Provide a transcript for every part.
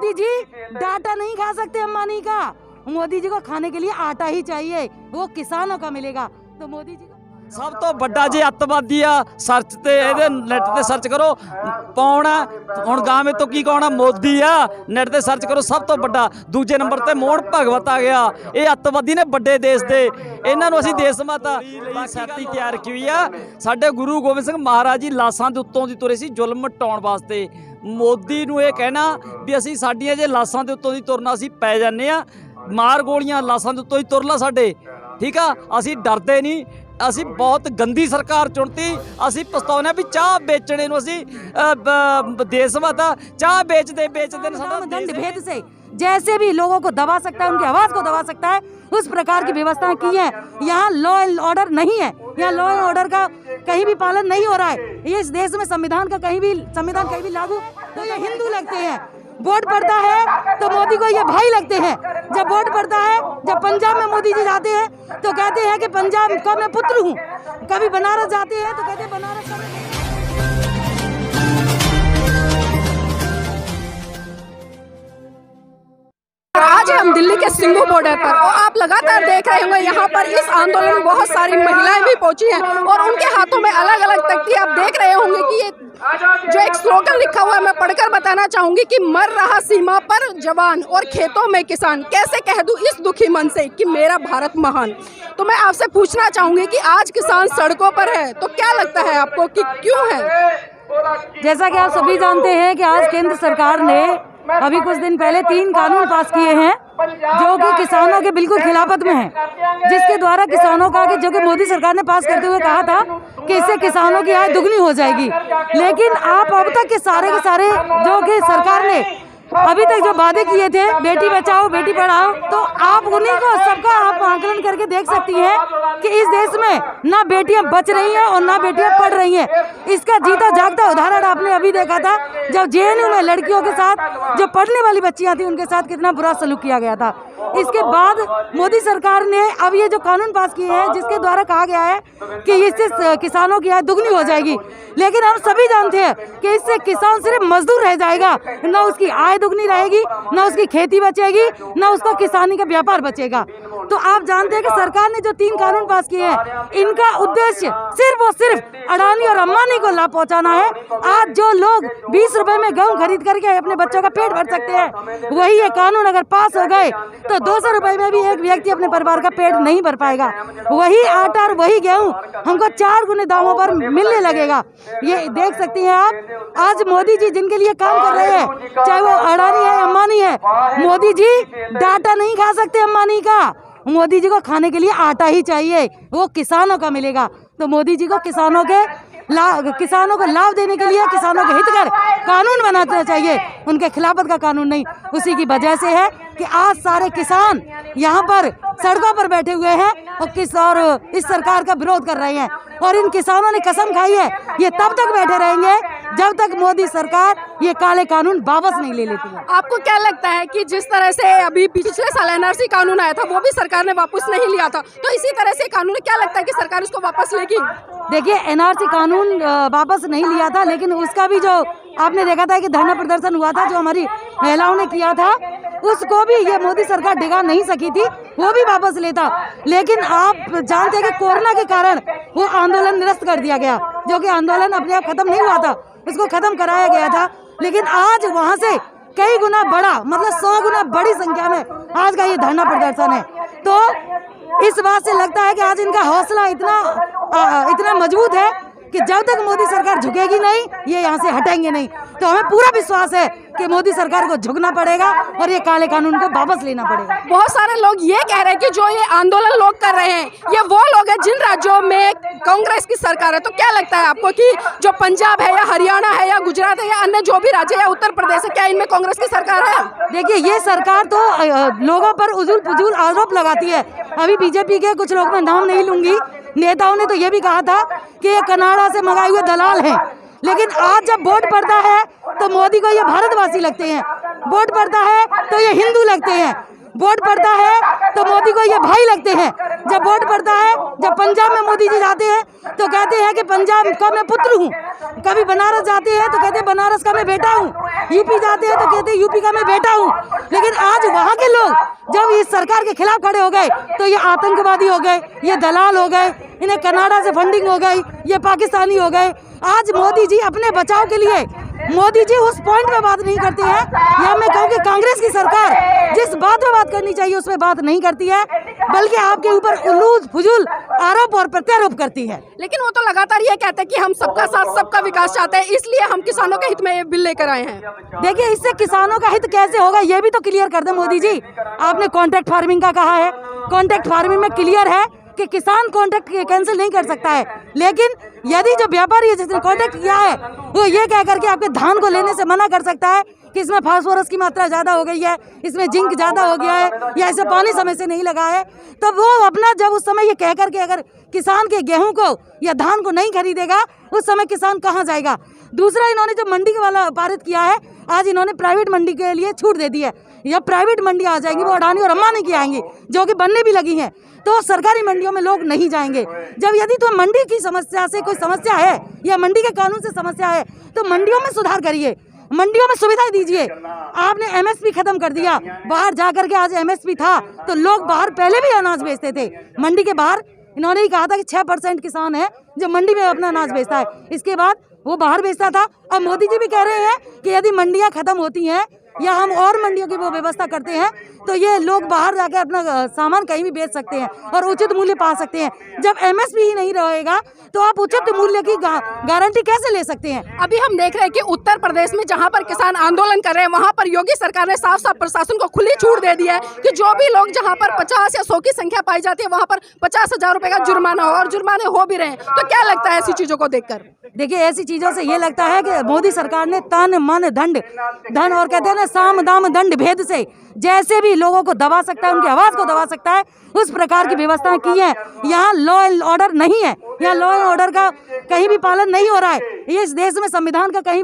Modi ji data नहीं खा सकते अंबानी का, मोदी जी को खाने के लिए आटा ही चाहिए, वो किसानों का मिलेगा। तो मोदी जी ਸਭ ਤੋਂ ਵੱਡਾ ਜੇ ਅੱਤਵਾਦੀ ਆ ਸਰਚ ਤੇ ਇਹਦੇ ਨੈਟ ਤੇ ਸਰਚ ਕਰੋ ਪਾਉਣਾ ਹੁਣ ਗਾਵੇਂ ਤੋਂ ਕੀ ਕਹਣਾ ਮੋਦੀ ਆ ਨੈਟ ਤੇ ਸਰਚ ਕਰੋ ਸਭ ਤੋਂ ਵੱਡਾ। ਦੂਜੇ ਨੰਬਰ ਤੇ ਮੋਹਨ ਭਗਵਤ ਆ ਗਿਆ, ਇਹ ਅੱਤਵਾਦੀ ਨੇ ਵੱਡੇ ਦੇਸ਼ ਦੇ, ਇਹਨਾਂ ਨੂੰ ਅਸੀਂ ਦੇਸ਼ ਮਾਤਾ ਲਈ ਸਾਥੀ ਤਿਆਰ ਰੱਖੀ ਹੋਈ ਆ। ਸਾਡੇ ਗੁਰੂ ਗੋਬਿੰਦ ਸਿੰਘ ਮਹਾਰਾਜ ਜੀ ਲਾਸਾਂ ਦੇ ਉੱਤੋਂ ਦੀ ਤੁਰੇ ਸੀ ਜ਼ੁਲਮ ਮਟਾਉਣ ਵਾਸਤੇ। ਮੋਦੀ ਨੂੰ ਇਹ ਕਹਿਣਾ ਵੀ ਅਸੀਂ ਸਾਡੀਆਂ ਜੇ ਲਾਸਾਂ ਦੇ ਉੱਤੋਂ ਦੀ ਤੁਰਨਾ ਅਸੀਂ ਪੈ ਜਾਂਦੇ ਆ, ਮਾਰ ਗੋਲੀਆਂ ਲਾਸਾਂ ਦੇ ਉੱਤੋਂ ਹੀ ਤੁਰ ਲਾ ਸਾਡੇ, ਠੀਕ ਆ। ਅਸੀਂ ਡਰਦੇ ਨਹੀਂ, ਅਸੀਂ ਬਹੁਤ ਗੰਦੀ ਸਰਕਾਰ ਚੁਣਤੀ। ਅਸੀਂ ਪਛਤਾਉਂਦੇ ਵੀ ਚਾਹ ਵੇਚਣੇ ਨੂੰ ਅਸੀਂ ਦੇਸ਼ ਮਾਤਾ चाह बेचते दंड भेद से जैसे भी लोगों को दबा सकता है, उनकी आवाज को दबा सकता है, उस प्रकार की व्यवस्थाएं की है। यहाँ लॉ एंड ऑर्डर नहीं है, यहाँ लॉ एंड ऑर्डर का कहीं भी पालन नहीं हो रहा है। ये इस देश में संविधान कहीं भी लागू तो ये हिंदू लगते हैं। वोट पड़ता है तो मोदी को ये भाई लगते हैं। जब वोट पड़ता है, जब पंजाब में मोदी जी जाते हैं तो कहते हैं कि पंजाब का मैं पुत्र हूँ। कभी बनारस जाते हैं तो कहते हैं बनारस का आज हम दिल्ली के सिंघू बॉर्डर पर और आप लगातार देख रहे होंगे यहाँ पर इस आंदोलन में बहुत सारी महिलाएं भी पहुंची हैं और उनके हाथों में अलग अलग तख्ती आप देख रहे होंगे कि ये जो एक स्लोगन लिखा हुआ है मैं पढ़कर बताना चाहूंगी कि मर रहा सीमा पर जवान और खेतों में किसान, कैसे कह दूं इस दुखी मन से कि मेरा भारत महान। तो मैं आपसे पूछना चाहूंगी कि आज किसान सड़कों पर है तो क्या लगता है आपको कि क्यों है? जैसा कि आप सभी जानते हैं कि आज केंद्र सरकार ने अभी कुछ दिन पहले 3 कानून पास किए हैं जो कि किसानों के बिल्कुल खिलाफत में है, जिसके द्वारा किसानों का जो कि मोदी सरकार ने पास करते हुए कहा था कि इससे किसानों की आय दुगनी हो जाएगी। लेकिन आप अब तक के सारे जो कि सरकार ने अभी तक जो वादे किए थे, बेटी बचाओ बेटी पढ़ाओ, तो आप उन्हीं को सबका आप आकलन करके देख सकती हैं कि इस देश में ना बेटियां बच रही हैं और ना बेटियां पढ़ रही हैं। इसका जीता जागता उदाहरण आपने अभी देखा था जब जेएनयू में लड़कियों के साथ जो पढ़ने वाली बच्चियां थी उनके साथ कितना बुरा सलूक किया गया था। इसके बाद मोदी सरकार ने अब ये जो कानून पास किए हैं जिसके द्वारा कहा गया है कि इससे किसानों की आय दुगनी हो जाएगी। लेकिन हम सभी जानते हैं कि इससे किसान सिर्फ मजदूर रह जाएगा, ना उसकी आय दुगनी रहेगी, ना उसकी खेती बचेगी, ना उसको किसानी का व्यापार बचेगा। तो आप जानते हैं कि सरकार ने जो 3 कानून पास किए हैं इनका उद्देश्य सिर्फ और सिर्फ अडानी और अंबानी को लाभ पहुंचाना है। आज जो लोग 20 रुपए में गेहूं खरीद करके अपने बच्चों का पेट भर सकते हैं, वही ये कानून अगर पास हो गए तो 200 रुपए में भी एक व्यक्ति अपने परिवार का पेट नहीं भर पाएगा। वही आटा और वही गेहूं हमको 4 गुने दामों पर मिलने लगेगा। ये देख सकती हैं आप, आज मोदी जी जिनके लिए काम कर रहे हैं, चाहे वो अडानी है अंबानी है, मोदी जी डाटा नहीं खा सकते अंबानी का, मोदी जी को खाने के लिए आटा ही चाहिए, वो किसानों का मिलेगा। तो मोदी जी को किसानों को लाभ देने के लिए किसानों के हित कर कानून बनाना चाहिए, उनके खिलाफत का कानून नहीं। उसी की वजह से है कि आज सारे किसान यहाँ पर सड़कों पर बैठे हुए हैं और इस सरकार का विरोध कर रहे हैं। और इन किसानों ने कसम खाई है ये तब तक बैठे रहेंगे जब तक मोदी सरकार ये काले कानून वापस नहीं ले लेती है। आपको क्या लगता है कि जिस तरह से अभी पिछले साल एनआरसी कानून आया था वो भी सरकार ने वापस नहीं लिया था, तो इसी तरह से कानून क्या लगता है कि सरकार इसको वापस लेगी? देखिए एनआरसी कानून वापस नहीं लिया था, लेकिन उसका भी जो आपने देखा था कि धरना प्रदर्शन हुआ था जो हमारी महिलाओं ने किया था, उसको भी ये मोदी सरकार डिगा नहीं सकी थी, वो भी वापस लेता। लेकिन आप जानते हैं कि कोरोना के कारण वो आंदोलन निरस्त कर दिया गया, जो कि आंदोलन अपने आप खत्म नहीं हुआ था, उसको खत्म कराया गया था। लेकिन आज वहाँ से कई गुना बड़ा, मतलब 100 गुना बड़ी संख्या में आज का ये धरना प्रदर्शन है। तो इस बात से लगता है कि आज इनका हौसला इतना मजबूत है कि जब तक मोदी सरकार झुकेगी नहीं, ये यहाँ से हटेंगे नहीं। तो हमें पूरा विश्वास है कि मोदी सरकार को झुकना पड़ेगा और ये काले कानून को वापस लेना पड़ेगा। बहुत सारे लोग ये कह रहे हैं कि जो ये आंदोलन लोग कर रहे हैं ये वो लोग हैं जिन राज्यों में कांग्रेस की सरकार है। तो क्या लगता है आपको कि जो पंजाब है या हरियाणा है या गुजरात है या अन्य जो भी राज्य या उत्तर प्रदेश है, क्या इनमें कांग्रेस की सरकार है? देखिए ये सरकार तो लोगों पर उजुल पुजुल आरोप लगाती है। अभी बीजेपी के कुछ लोग, मैं नाम नहीं लूंगी, नेताओं ने तो ये भी कहा था कि ये कनाडा से मंगाए हुए दलाल हैं। लेकिन आज जब वोट पड़ता है तो मोदी को ये भारतवासी लगते हैं, वोट पड़ता है तो ये हिंदू लगते हैं, वोट पड़ता है तो मोदी को ये भाई लगते हैं। जब वोट पड़ता है, जब पंजाब में मोदी जी जाते हैं तो कहते हैं कि पंजाब का मैं पुत्र हूँ। कभी बनारस जाते हैं तो कहते हैं बनारस का मैं बेटा हूँ। यूपी जाते हैं तो कहते हैं यूपी का मैं बेटा हूँ, लेकिन आज वहाँ के लोग जब इस सरकार के खिलाफ खड़े हो गए तो ये आतंकवादी हो गए, ये दलाल हो गए, इन्हें कनाडा से फंडिंग हो गई, ये पाकिस्तानी हो गए। आज मोदी जी अपने बचाव के लिए मोदी जी उस पॉइंट पे बात नहीं करते हैं, या मैं कहूँगी कांग्रेस की सरकार जिस बात पे बात करनी चाहिए उस पे बात नहीं करती है, बल्कि आपके ऊपर उलूद फुजूल आरोप और प्रत्यारोप करती है। लेकिन वो तो लगातार ये कहते हैं कि हम सबका साथ सबका विकास चाहते हैं, इसलिए हम किसानों के हित में ये बिल लेकर आए हैं। देखिए, इससे किसानों का हित कैसे होगा ये भी तो क्लियर कर दे मोदी जी। आपने कॉन्ट्रैक्ट फार्मिंग का कहा है, कॉन्ट्रैक्ट फार्मिंग में क्लियर है कि किसान कॉन्ट्रैक्ट कैंसिल नहीं कर सकता है, लेकिन यदि जो व्यापारी है जिसने कॉन्ट्रैक्ट किया है वो ये कह करके आपके धान को लेने से मना कर सकता है कि इसमें फास्फोरस की मात्रा ज़्यादा हो गई है, इसमें जिंक ज़्यादा हो गया है, या इसे पानी समय से नहीं लगा है, तो वो अपना जब उस समय ये कह करके अगर किसान के गेहूं को या धान को नहीं खरीदेगा उस समय किसान कहाँ जाएगा। दूसरा, इन्होंने जो मंडी वाला पारित किया है, आज इन्होंने प्राइवेट मंडी के लिए छूट दे दी है। या प्राइवेट मंडी आ जाएंगी, वो अडानी और अंबानी की आएंगी जो कि बनने भी लगी हैं, तो सरकारी मंडियों में लोग नहीं जाएंगे। जब यदि तो मंडी की समस्या से कोई समस्या है या मंडी के कानून से समस्या है तो मंडियों में सुधार करिए, मंडियों में सुविधाएं दीजिए। आपने एमएसपी खत्म कर दिया, बाहर जाकर के आज एमएसपी था तो लोग बाहर पहले भी अनाज बेचते थे, मंडी के बाहर इन्होंने ही कहा था कि 6% किसान है जो मंडी में अपना अनाज बेचता है, इसके बाद वो बाहर बेचता था। अब मोदी जी भी कह रहे हैं कि यदि मंडियां खत्म होती हैं या हम और मंडियों की वो व्यवस्था करते हैं तो ये लोग बाहर जाकर अपना सामान कहीं भी बेच सकते हैं और उचित मूल्य पा सकते हैं। जब एमएसपी ही नहीं रहेगा तो आप उचित मूल्य की गारंटी कैसे ले सकते हैं। अभी हम देख रहे हैं कि उत्तर प्रदेश में जहां पर किसान आंदोलन कर रहे हैं वहां पर योगी सरकार ने साफ साफ प्रशासन को खुली छूट दे दी है कि जो भी लोग जहां पर 50 या 100 की संख्या पाई जाती है वहां पर 50,000 रुपए का जुर्माना हो, और जुर्माने हो भी रहे हैं। तो क्या लगता है ऐसी चीजों को देखकर? देखिए, ऐसी चीजों से ये लगता है कि मोदी सरकार ने तन मन धन और कहते हैं ना साम दाम दंड भेद से जैसे भी लोगों को दबा सकता है, उनकी आवाज को दबा सकता है, उस प्रकार की व्यवस्थाएं की है। यहाँ लॉ एंड ऑर्डर नहीं है, यहाँ लॉ एंड ऑर्डर का कहीं भी पालन नहीं हो रहा है। ये इस देश में संविधान कहीं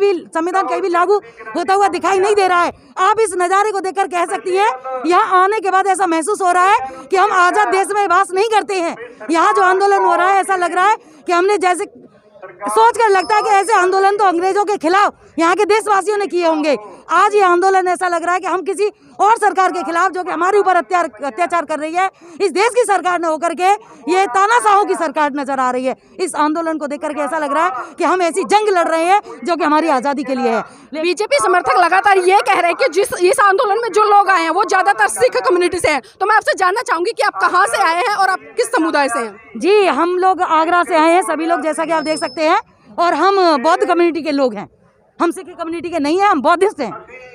भी लागू होता हुआ दिखाई नहीं दे रहा है। आप इस नज़ारे को देखकर कह सकती हैं, यहाँ आने के बाद ऐसा महसूस हो रहा है कि हम आज़ाद देश में वास नहीं करते हैं। यहाँ जो आंदोलन हो रहा है ऐसा लग रहा है कि हमने जैसे सोच कर लगता है कि ऐसे आंदोलन तो अंग्रेजों के खिलाफ यहाँ के देशवासियों ने किए होंगे। आज ये आंदोलन ऐसा लग रहा है कि हम किसी और सरकार के खिलाफ जो कि हमारे ऊपर अत्याचार कर रही है, इस देश की सरकार ने होकर के ये तानाशाहों की सरकार नजर आ रही है। इस आंदोलन को देख करके ऐसा लग रहा है कि हम ऐसी जंग लड़ रहे हैं जो कि हमारी आज़ादी के लिए है। बीजेपी समर्थक लगातार ये कह रहे हैं कि इस आंदोलन में जो लोग आए हैं वो ज्यादातर सिख कम्युनिटी से हैं। तो मैं आपसे जानना चाहूंगी कि आप कहाँ से आए हैं और आप किस समुदाय से हैं? जी, हम लोग आगरा से आए हैं, सभी लोग, जैसा कि आप देख सकते हैं, और हम बौद्ध कम्युनिटी के लोग हैं, हम सिख कम्युनिटी के नहीं हैं, हम बौद्धिस्ट हैं।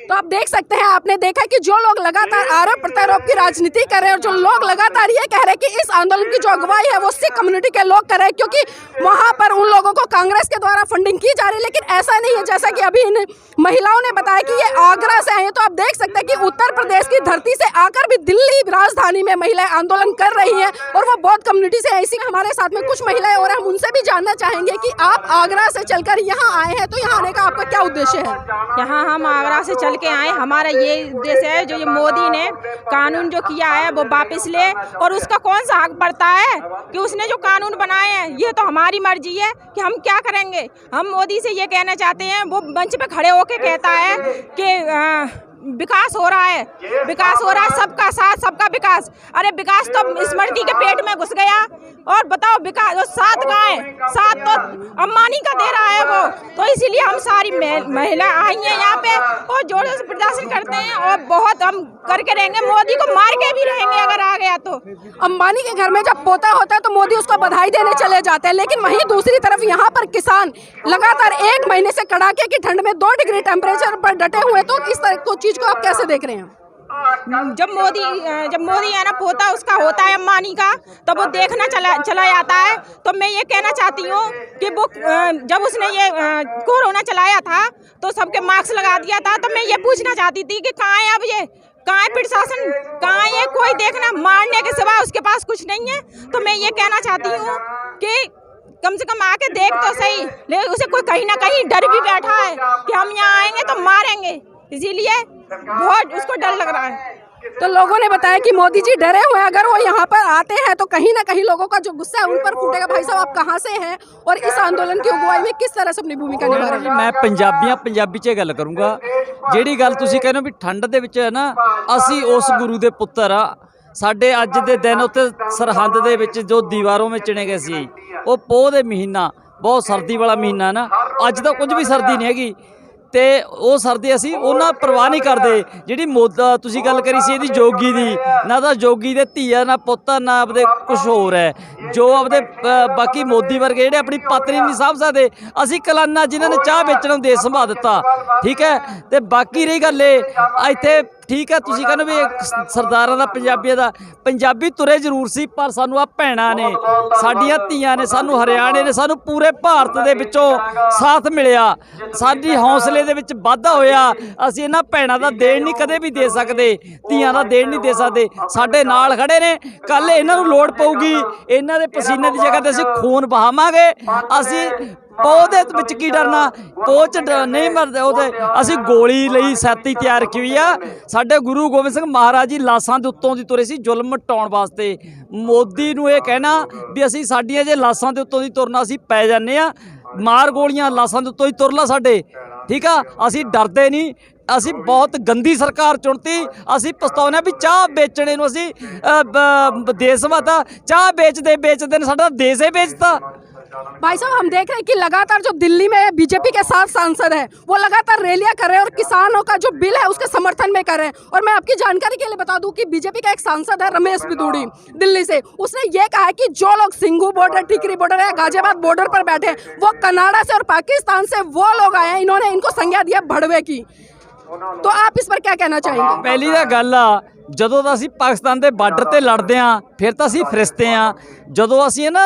तो आप देख सकते हैं, आपने देखा कि जो लोग लगातार आरोप प्रत्यारोप की राजनीति कर रहे हैं और जो लोग लगातार ये कह रहे हैं कि इस आंदोलन की जो अगुवाई है वो सिख कम्युनिटी के लोग कर रहे हैं, क्योंकि वहां पर उन लोगों को कांग्रेस के द्वारा फंडिंग की जा रही है। लेकिन ऐसा नहीं है, जैसा कि अभी इन महिलाओं ने बताया कि ये आगरा से आए हैं। तो आप देख सकते हैं कि उत्तर प्रदेश की धरती से आकर भी दिल्ली राजधानी में महिलाएं आंदोलन कर रही हैं और वो बौद्ध कम्युनिटी से। ऐसी हमारे साथ में कुछ महिलाएं और हम उनसे भी जानना चाहेंगे कि आप आगरा से चलकर यहाँ आए हैं, तो यहाँ आने का आपका क्या उद्देश्य है? यहाँ हम आगरा से चल के आए, हमारा ये उद्देश्य है जो ये मोदी ने कानून जो किया है वो वापस ले, और उसका कौन सा हक बढ़ता है कि उसने जो कानून बनाए हैं, ये तो हमारी मर्जी है कि हम क्या करेंगे। हम मोदी से ये कहना चाहते हैं, वो मंच पे खड़े होके कहता है कि विकास हो रहा है, विकास हो रहा है, सबका साथ सबका विकास। अरे विकास तो स्मृति के पेट में घुस गया, और बताओ विकास 7 गाय 7 तो अंबानी का दे रहा है वो। तो इसीलिए हम सारी महिला आई हैं यहाँ पे और जोरों से प्रदर्शन करते हैं, और बहुत हम करके रहेंगे, मोदी को मार के भी रहेंगे अगर आ गया तो। अंबानी के घर में जब पोता होता है तो मोदी उसको बधाई देने चले जाते हैं, लेकिन वहीं दूसरी तरफ यहाँ पर किसान लगातार 1 महीने से कड़ाके की ठंड में 2 डिग्री टेम्परेचर पर डटे हुए। तो इस तरह को चीज को आप कैसे देख रहे हैं? जब मोदी है ना, पोता उसका होता है अंबानी का, तो वो देखना चला जाता है। तो मैं ये कहना चाहती हूँ कि वो जब उसने ये कोरोना चलाया था तो सबके मास्क लगा दिया था। तो मैं ये पूछना चाहती थी कि कहाँ है अब ये, कहाँ है प्रशासन, कहाँ है ये? कोई देखना, मारने के सिवा उसके पास कुछ नहीं है। तो मैं ये कहना चाहती हूँ कि कम से कम आके देख तो सही, लेकिन उसे कोई कहीं ना कहीं डर भी बैठा है कि हम यहाँ आएंगे तो मारेंगे, इसीलिए बहुत उसको डर लग रहा है। तो लोगों ने बताया कि मोदी जी डरे हुए हैं, अगर वो यहाँ पर आते हैं तो कहीं ना कहीं लोगों का जो गुस्सा है उन पर फूटेगा। भाई साहब, आप कहाँ से हैं और इस आंदोलन की अगुवाई में किस तरह से अपनी भूमिका निभा रहे हैं? मैं ਪੰਜਾਬੀ 'ਚ ਗੱਲ ਕਰੂੰਗਾ। ਜਿਹੜੀ ਗੱਲ ਤੁਸੀਂ ਕਹਿੰਦੇ ਹੋ ਵੀ ਠੰਡ ਦੇ ਵਿੱਚ ਹੈ ਨਾ, ਅਸੀਂ ਉਸ ਗੁਰੂ ਦੇ ਪੁੱਤਰ ਆ। ਸਾਡੇ ਅੱਜ ਦੇ ਦਿਨ ਉੱਤੇ ਸਰਹੰਦ ਦੇ ਵਿੱਚ ਜੋ ਦੀਵਾਰੋਂ ਵਿੱਚ ਚਿਣੇ ਗਏ ਸੀ, ਉਹ ਪੋਹ ਦੇ ਮਹੀਨਾ ਬਹੁਤ ਸਰਦੀ ਵਾਲਾ ਮਹੀਨਾ ਨਾ। ਅੱਜ ਤਾਂ ਕੁਝ ਵੀ ਸਰਦੀ ਨਹੀਂ ਹੈਗੀ ਤੇ ਉਹ ਸਰਦੀ ਅਸੀਂ ਉਹਨਾਂ ਪਰਵਾਹ ਨਹੀਂ ਕਰਦੇ। ਜਿਹੜੀ ਤੁਸੀਂ ਗੱਲ ਕਰੀ ਸੀ ਇਹਦੀ ਜੋਗੀ ਦੀ, ਨਾ ਤਾਂ ਜੋਗੀ ਦੇ ਧੀਆ ਨਾ ਪੁੱਤ ਨਾ ਆਪਦੇ ਕੁਝ ਹੋਰ ਹੈ ਜੋ ਆਪਦੇ ਬਾਕੀ ਮੋਦੀ ਵਰਗੇ ਜਿਹੜੇ ਆਪਣੀ ਪਤਨੀ ਨਹੀਂ ਸਾਂਭ ਸਕਦੇ। ਅਸੀਂ ਕਲਾਨਾ ਜਿਨ੍ਹਾਂ ਨੇ ਚਾਹ ਵੇਚਣ ਨੂੰ ਦੇਸ਼ ਸੰਭਾਲ ਦਿੱਤਾ, ਠੀਕ ਹੈ। ਤੇ ਬਾਕੀ ਰਹੀ ਗੱਲ ਇਹ ਇੱਥੇ ਠੀਕ ਹੈ ਤੁਸੀਂ ਕਹਿੰਦੇ ਵੀ ਸਰਦਾਰਾਂ ਦਾ ਪੰਜਾਬੀਆਂ ਦਾ, ਪੰਜਾਬੀ ਤੁਰੇ ਜ਼ਰੂਰ ਸੀ ਪਰ ਸਾਨੂੰ ਆ ਭੈਣਾਂ ਨੇ, ਸਾਡੀਆਂ ਧੀਆਂ ਨੇ, ਸਾਨੂੰ ਹਰਿਆਣੇ ਨੇ, ਸਾਨੂੰ ਪੂਰੇ ਭਾਰਤ ਦੇ ਵਿੱਚੋਂ ਸਾਥ ਮਿਲਿਆ, ਸਾਡੀ ਹੌਸਲੇ ਦੇ ਵਿੱਚ ਵਾਧਾ ਹੋਇਆ। ਅਸੀਂ ਇਹਨਾਂ ਭੈਣਾਂ ਦਾ ਦੇਣ ਨਹੀਂ ਕਦੇ ਵੀ ਦੇ ਸਕਦੇ, ਧੀਆਂ ਦਾ ਦੇਣ ਨਹੀਂ ਦੇ ਸਕਦੇ। ਸਾਡੇ ਨਾਲ ਖੜੇ ਨੇ, ਕੱਲ ਇਹਨਾਂ ਨੂੰ ਲੋੜ ਪਊਗੀ ਇਹਨਾਂ ਦੇ ਪਸੀਨੇ ਦੀ ਜਗ੍ਹਾ ਤੇ ਅਸੀਂ ਖੂਨ ਬਹਾਵਾਂਗੇ। ਅਸੀਂ ਪੋਹ ਦੇ ਵਿੱਚ ਕੀ ਡਰਨਾ, ਪੋਹ 'ਚ ਨਹੀਂ ਮਰਦੇ ਉਹਦੇ। ਅਸੀਂ ਗੋਲੀ ਲਈ ਛਾਤੀ ਤਿਆਰ ਰੱਖੀ ਹੋਈ ਆ। ਸਾਡੇ ਗੁਰੂ ਗੋਬਿੰਦ ਸਿੰਘ ਮਹਾਰਾਜ ਜੀ ਲਾਸ਼ਾਂ ਦੇ ਉੱਤੋਂ ਦੀ ਤੁਰੇ ਸੀ ਜ਼ੁਲਮ ਮਟਾਉਣ ਵਾਸਤੇ। ਮੋਦੀ ਨੂੰ ਇਹ ਕਹਿਣਾ ਵੀ ਅਸੀਂ ਸਾਡੀਆਂ ਜੇ ਲਾਸ਼ਾਂ ਦੇ ਉੱਤੋਂ ਦੀ ਤੁਰਨਾ ਅਸੀਂ ਪੈ ਜਾਂਦੇ ਆ, ਮਾਰ ਗੋਲੀਆਂ ਲਾਸ਼ਾਂ ਦੇ ਉੱਤੋਂ ਹੀ ਤੁਰ ਲਾ ਸਾਡੇ, ਠੀਕ ਆ। ਅਸੀਂ ਡਰਦੇ ਨਹੀਂ। ਅਸੀਂ ਬਹੁਤ ਗੰਦੀ ਸਰਕਾਰ ਚੁਣਤੀ। ਅਸੀਂ ਪਛਤਾਉਂਦੇ ਵੀ ਚਾਹ ਵੇਚਣੇ ਨੂੰ ਅਸੀਂ ਦੇਸ਼ ਵਾਦਾ ਚਾਹ ਵੇਚਦੇ ਨੇ ਸਾਡਾ ਦੇਸ਼ ਹੀ ਵੇਚਤਾ। भाई साहब, हम देख रहे हैं कि लगातार जो दिल्ली में बीजेपी के 7 सांसद हैं वो लगातार रैलियां कर रहे हैं और किसानों का जो बिल है उसके समर्थन में कर रहे हैं। और मैं आपकी जानकारी के लिए बता दूं कि बीजेपी का एक सांसद है रमेश बिदूड़ी दिल्ली से, उसने ये कहा है कि जो लोग सिंघू बॉर्डर, टिकरी बॉर्डर या गाजियाबाद बॉर्डर पर बैठे हैं वो कनाडा से और पाकिस्तान से वो लोग आए हैं, इन्होंने इनको संज्ञा दिया भड़वे की। तो आप इस पर क्या कहना चाहेंगे? पहली तो गल आ, ਜਦੋਂ ਤਾਂ ਅਸੀਂ ਪਾਕਿਸਤਾਨ ਦੇ ਬਾਰਡਰ ਤੇ ਲੜਦੇ ਆਂ ਫਿਰ ਤਾਂ ਅਸੀਂ ਫਰਿਸ਼ਤੇ ਆਂ। ਜਦੋਂ ਅਸੀਂ ਨਾ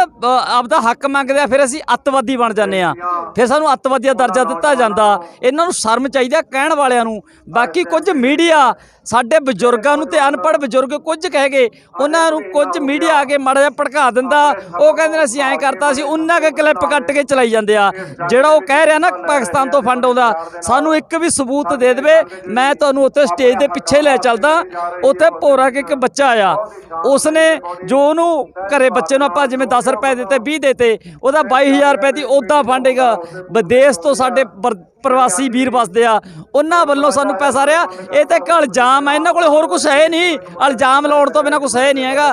ਆਪਦਾ ਹੱਕ ਮੰਗਦੇ ਆ ਫਿਰ ਅਸੀਂ ਅੱਤਵਾਦੀ ਬਣ ਜਾਂਦੇ ਆ, ਫਿਰ ਸਾਨੂੰ ਅੱਤਵਾਦੀ ਦਾ ਦਰਜਾ ਦਿੱਤਾ ਜਾਂਦਾ। ਇਹਨਾਂ ਨੂੰ ਸ਼ਰਮ ਚਾਹੀਦੀ ਆ ਕਹਿਣ ਵਾਲਿਆਂ ਨੂੰ। ਬਾਕੀ ਕੁਝ ਮੀਡੀਆ ਸਾਡੇ ਬਜ਼ੁਰਗਾਂ ਨੂੰ ਤੇ ਅਨਪੜ੍ਹ ਬਜ਼ੁਰਗ ਕੁਝ ਕਹਿ ਗਏ, ਉਹਨਾਂ ਨੂੰ ਕੁਝ ਮੀਡੀਆ ਆ ਕੇ ਮਾੜਾ ਜਿਹਾ ਭੜਕਾ ਦਿੰਦਾ। ਉਹ ਕਹਿੰਦੇ ਨੇ ਅਸੀਂ ਐਂ ਕਰਤਾ, ਅਸੀਂ ਉਹਨਾਂ ਕੇ ਕਲਿੱਪ ਕੱਟ ਕੇ ਚਲਾਈ ਜਾਂਦੇ ਆ। ਜਿਹੜਾ ਉਹ ਕਹਿ ਰਿਹਾ ਨਾ ਪਾਕਿਸਤਾਨ ਤੋਂ ਫੰਡ ਆਉਂਦਾ, ਸਾਨੂੰ ਇੱਕ ਵੀ ਸਬੂਤ ਦੇ ਦੇਵੇ। ਮੈਂ ਤੁਹਾਨੂੰ ਉੱਥੇ ਸਟੇਜ ਦੇ ਪਿੱਛੇ ਲੈ ਚੱਲਦਾ। ਉੱਥੇ ਭੋਰਾ ਕੇ ਇੱਕ ਬੱਚਾ ਆਇਆ, ਉਸਨੇ ਜੋ ਉਹਨੂੰ ਘਰੇ ਬੱਚੇ ਨੂੰ ਆਪਾਂ ਜਿਵੇਂ 10 ਰੁਪਏ ਦਿੱਤੇ 20 ਦਿੱਤੇ, ਉਹਦਾ 22,000 ਰੁਪਏ ਦੀ ਉੱਦਾਂ ਫੰਡ ਹੈਗਾ। ਵਿਦੇਸ਼ ਤੋਂ ਸਾਡੇ ਪ੍ਰਵਾਸੀ ਵੀਰ ਵਸਦੇ ਆ, ਉਹਨਾਂ ਵੱਲੋਂ ਸਾਨੂੰ ਪੈਸਾ ਰਿਹਾ। ਇਹ ਤਾਂ ਇੱਕ ਇਲਜ਼ਾਮ ਹੈ, ਇਹਨਾਂ ਕੋਲ ਹੋਰ कुछ है नहीं। इल्जाम लाने तो बिना कुछ है नहीं हैगा।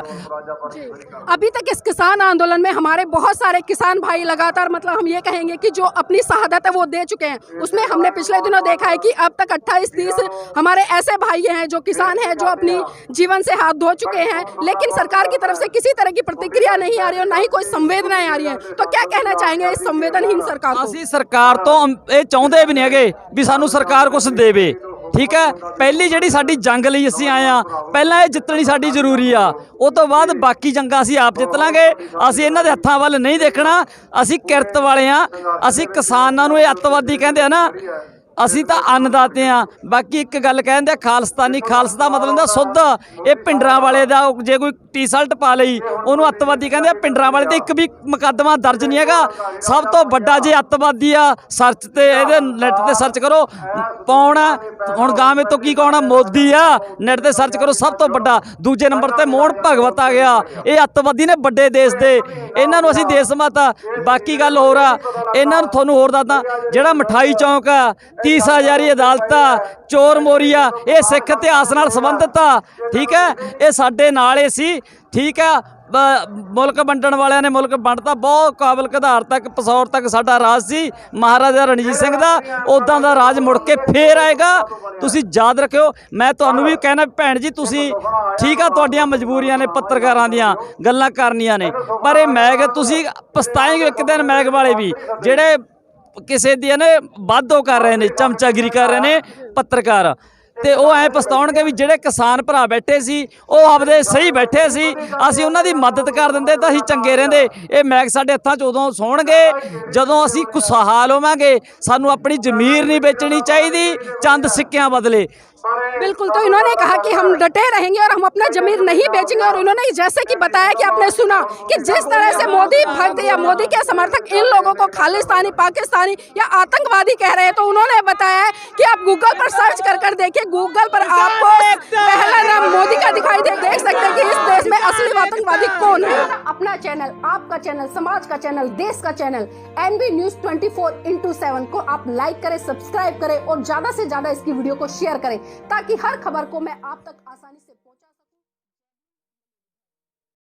अभी तक इस किसान आंदोलन में हमारे बहुत सारे किसान भाई लगातार, मतलब हम ये कहेंगे कि जो अपनी शहादत है वो दे चुके हैं। उसमें हमने पिछले दिनों देखा है कि अब तक 28-30 हमारे ऐसे भाई हैं जो किसान हैं जो अपनी जीवन से हाथ धो चुके हैं, लेकिन सरकार की तरफ से किसी तरह की प्रतिक्रिया नहीं आ रही और ना ही कोई संवेदनाएं आ रही हैं। तो क्या कहना चाहेंगे इस संवेदनहीन सरकार को? ਅਸੀਂ ਸਰਕਾਰ ਤੋਂ ਇਹ ਚਾਹੁੰਦੇ ਵੀ ਨਹੀਂ ਹੈਗੇ ਵੀ ਸਾਨੂੰ ਸਰਕਾਰ ਕੁਝ ਦੇਵੇ, ਠੀਕ ਹੈ। ਪਹਿਲੀ ਜਿਹੜੀ ਸਾਡੀ ਜੰਗ ਲਈ ਅਸੀਂ ਆਏ ਆ, ਪਹਿਲਾਂ ਇਹ ਜਿੱਤਣੀ ਸਾਡੀ ਜ਼ਰੂਰੀ ਆ। ਉਹ ਤੋਂ ਬਾਅਦ ਬਾਕੀ ਜੰਗਾਂ ਅਸੀਂ ਆਪ ਜਿੱਤ ਲਾਂਗੇ। ਅਸੀਂ ਇਹਨਾਂ ਦੇ ਹੱਥਾਂ ਵੱਲ ਨਹੀਂ ਦੇਖਣਾ। ਅਸੀਂ ਕਿਰਤ ਵਾਲੇ ਆ। ਅਸੀਂ ਕਿਸਾਨਾਂ ਨੂੰ ਇਹ ਅੱਤਵਾਦੀ ਕਹਿੰਦੇ ਆ ਨਾ, ਅਸੀਂ ਤਾਂ ਅੰਨਦਾਤੇ ਆ। ਬਾਕੀ ਇੱਕ ਗੱਲ ਕਹਿੰਦੇ ਖਾਲਸਤਾਨੀ, ਖਾਲਸਾ ਦਾ ਮਤਲਬ ਹੁੰਦਾ ਸੁੱਧ। ਇਹ ਪਿੰਡਰਾਂ ਵਾਲੇ ਦਾ ਜੇ ਕੋਈ ਟੀ-ਸ਼ਰਟ ਪਾ ਲਈ ਉਹਨੂੰ ਅੱਤਵਾਦੀ ਕਹਿੰਦੇ ਆ। ਪਿੰਡਰਾਂ ਵਾਲੇ ਤੇ ਇੱਕ ਵੀ ਮੁਕੱਦਮਾ ਦਰਜ ਨਹੀਂ ਹੈਗਾ। ਸਭ ਤੋਂ ਵੱਡਾ ਜੇ ਅੱਤਵਾਦੀ ਆ, ਸਰਚ ਤੇ ਇਹਦੇ ਨੈਟ ਤੇ ਸਰਚ ਕਰੋ, ਪਾਉਣਾ ਹੁਣ ਗਾਵੇਂ ਤੋਂ ਕੀ ਕਹਣਾ, ਮੋਦੀ ਆ। ਨੈਟ ਤੇ ਸਰਚ ਕਰੋ, ਸਭ ਤੋਂ ਵੱਡਾ। ਦੂਜੇ ਨੰਬਰ ਤੇ ਮੋਹਨ ਭਗਵਤ ਆ ਗਿਆ। ਇਹ ਅੱਤਵਾਦੀ ਨੇ ਵੱਡੇ ਦੇਸ਼ ਦੇ, ਇਹਨਾਂ ਨੂੰ ਅਸੀਂ ਦੇਸ਼ ਮਾਤਾ। ਬਾਕੀ ਗੱਲ ਹੋਰ ਆ, ਇਹਨਾਂ ਨੂੰ ਤੁਹਾਨੂੰ ਹੋਰ ਦੱਸਦਾ, ਜਿਹੜਾ ਮਠਾਈ ਚੌਂਕ ਆ, 30 ਹਜ਼ਾਰੀ ਅਦਾਲਤਾਂ, ਚੋਰ ਮੋਰੀਆ, ਇਹ ਸਿੱਖ ਇਤਿਹਾਸ ਨਾਲ ਸੰਬੰਧਿਤ ਆ, ਠੀਕ ਹੈ। ਇਹ ਸਾਡੇ ਨਾਲ ਹੀ ਸੀ, ਠੀਕ ਆ। ਮੁਲਕ ਵੰਡਣ ਵਾਲਿਆਂ ਨੇ ਮੁਲਕ ਵੰਡਤਾ। ਬਹੁਤ ਕਾਬਲ ਘਧਾਰ ਤੱਕ ਪਸੌਰ ਤੱਕ ਸਾਡਾ ਰਾਜ ਸੀ ਮਹਾਰਾਜਾ ਰਣਜੀਤ ਸਿੰਘ ਦਾ। ਉੱਦਾਂ ਦਾ ਰਾਜ ਮੁੜ ਕੇ ਫੇਰ ਆਏਗਾ, ਤੁਸੀਂ ਯਾਦ ਰੱਖਿਓ। ਮੈਂ ਤੁਹਾਨੂੰ ਵੀ ਕਹਿਣਾ ਭੈਣ ਜੀ, ਤੁਸੀਂ ਠੀਕ ਆ, ਤੁਹਾਡੀਆਂ ਮਜਬੂਰੀਆਂ ਨੇ, ਪੱਤਰਕਾਰਾਂ ਦੀਆਂ ਗੱਲਾਂ ਕਰਨੀਆਂ ਨੇ, ਪਰ ਇਹ ਮੈਗ ਤੁਸੀਂ ਪਛਤਾਏਂਗੇ ਇੱਕ ਦਿਨ। ਮੈਗ ਵਾਲੇ ਵੀ ਜਿਹੜੇ ਕਿਸੇ ਦੀਆਂ ਨੇ ਵਾਧੋ ਕਰ ਰਹੇ ਨੇ, ਚਮਚਾਗਿਰੀ ਕਰ ਰਹੇ ਨੇ ਪੱਤਰਕਾਰ, ਤੇ ਉਹ ਐ ਪਛਤਾਉਣਗੇ ਵੀ ਜਿਹੜੇ ਕਿਸਾਨ ਭਰਾ ਬੈਠੇ ਸੀ ਉਹ ਆਪਦੇ ਸਹੀ ਬੈਠੇ ਸੀ, ਅਸੀਂ ਉਹਨਾਂ ਦੀ ਮਦਦ ਕਰ ਦਿੰਦੇ ਤਾਂ ਅਸੀਂ ਚੰਗੇ ਰਹਿੰਦੇ। ਇਹ ਮੈਗ ਸਾਡੇ ਹੱਥਾਂ 'ਚ ਉਦੋਂ ਸੌਣਗੇ ਜਦੋਂ ਅਸੀਂ ਖੁਸ਼ਹਾਲ ਹੋਵਾਂਗੇ। ਸਾਨੂੰ ਆਪਣੀ ਜ਼ਮੀਰ ਨਹੀਂ ਵੇਚਣੀ ਚਾਹੀਦੀ ਚੰਦ ਸਿੱਕਿਆਂ ਬਦਲੇ। बिल्कुल, तो इन्होंने कहा कि हम डटे रहेंगे और हम अपना जमीर नहीं बेचेंगे। और उन्होंने जैसे कि बताया कि आपने सुना कि जिस तरह से मोदी भक्त या मोदी के समर्थक इन लोगों को खालिस्तानी, पाकिस्तानी या आतंकवादी कह रहे हैं, तो उन्होंने बताया है कि आप गूगल पर सर्च कर देखिए, गूगल पर आपको पहला नाम मोदी का दिखाई देख सकते हैं कि इस देश में असली आतंकवादी कौन है। अपना चैनल, आपका चैनल, समाज का चैनल, देश का चैनल NV News 24/7 को आप लाइक करें, सब्सक्राइब करें और ज्यादा से ज्यादा इसकी वीडियो को शेयर करें ताकि हर खबर को मैं आप तक आसानी से पहुंचा सकूं।